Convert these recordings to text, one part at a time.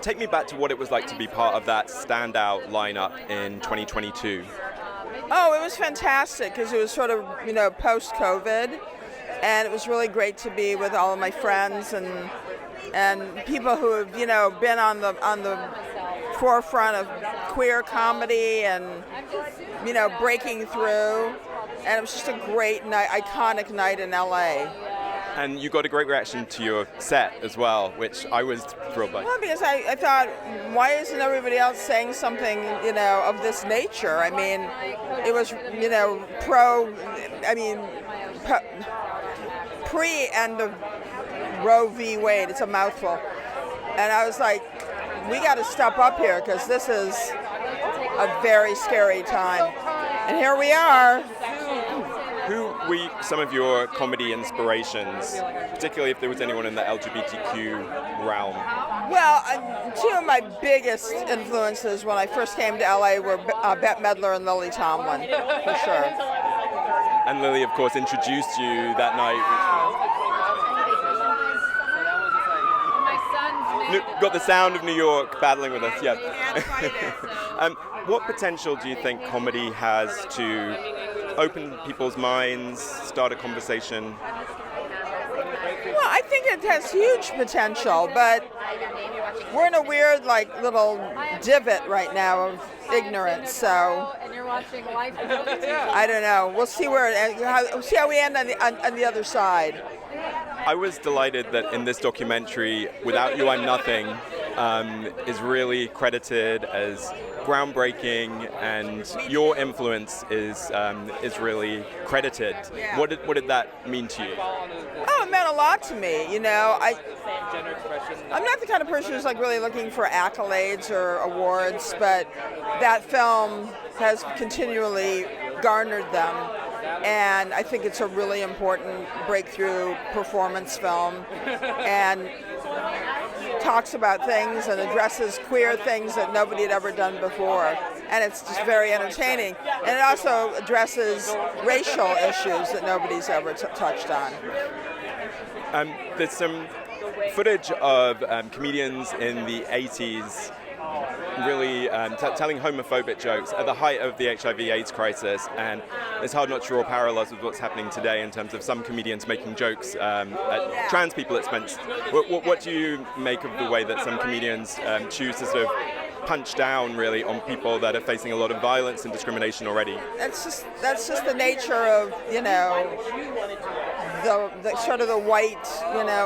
Take me back to what it was like to be part of that standout lineup in 2022. Oh, it was fantastic because it was sort of, post-COVID, and it was really great to be with all of my friends and people who have, been on the forefront of queer comedy and, breaking through. And it was just a great night, iconic night in LA. And you got a great reaction to your set as well, which I was thrilled by. Well, because I thought, why isn't everybody else saying something, of this nature? I mean, it was, pre-end of Roe v. Wade. It's a mouthful. And I was like, we got to step up here because this is a very scary time. And here we are. Who were some of your comedy inspirations, particularly if there was anyone in the LGBTQ realm? Well, two of my biggest influences when I first came to LA were Bette Midler and Lily Tomlin, for sure. And Lily, of course, introduced you that night. Got the sound of New York battling with us, yeah. What potential do you think comedy has to open people's minds, start a conversation? Well, I think it has huge potential, but we're in a weird, little divot right now of ignorance. So I don't know. We'll see see how we end on the other side. I was delighted that in this documentary, Without You I'm Nothing, is really credited as groundbreaking, and your influence is really credited. Yeah. What did that mean to you? Oh, it meant a lot to me. I'm not the kind of person who's really looking for accolades or awards, but that film has continually garnered them. And I think it's a really important breakthrough performance film, and talks about things and addresses queer things that nobody had ever done before. And it's just very entertaining. And it also addresses racial issues that nobody's ever touched on. There's some footage of comedians in the 80s really telling homophobic jokes at the height of the HIV/AIDS crisis, and it's hard not to draw parallels with what's happening today in terms of some comedians making jokes at trans people's expense. What do you make of the way that some comedians choose to sort of punch down really on people that are facing a lot of violence and discrimination already? That's just the nature of the sort of the white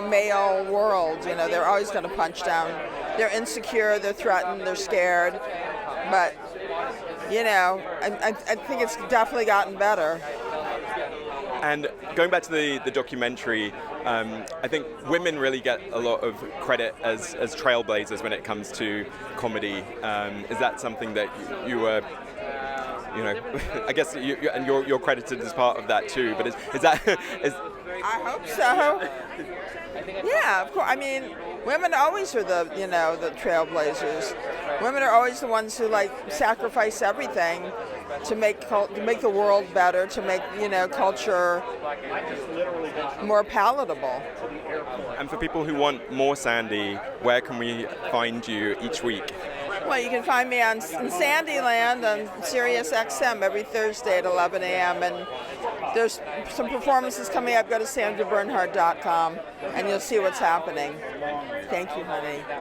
male world. They're always going to punch down. They're insecure, they're threatened, they're scared, but I think it's definitely gotten better. And going back to the documentary, I think women really get a lot of credit as trailblazers when it comes to comedy. Is that something that you were, I guess you're credited as part of that too, but is that... I hope so. Yeah, of course. I mean, women always are the trailblazers. Women are always the ones who sacrifice everything to make the world better, to make culture more palatable. And for people who want more Sandy, where can we find you each week? Well, you can find me in Sandyland on Sirius XM every Thursday at 11 a.m. And there's some performances coming up. Go to sandrabernhard.com and you'll see what's happening. Thank you, honey.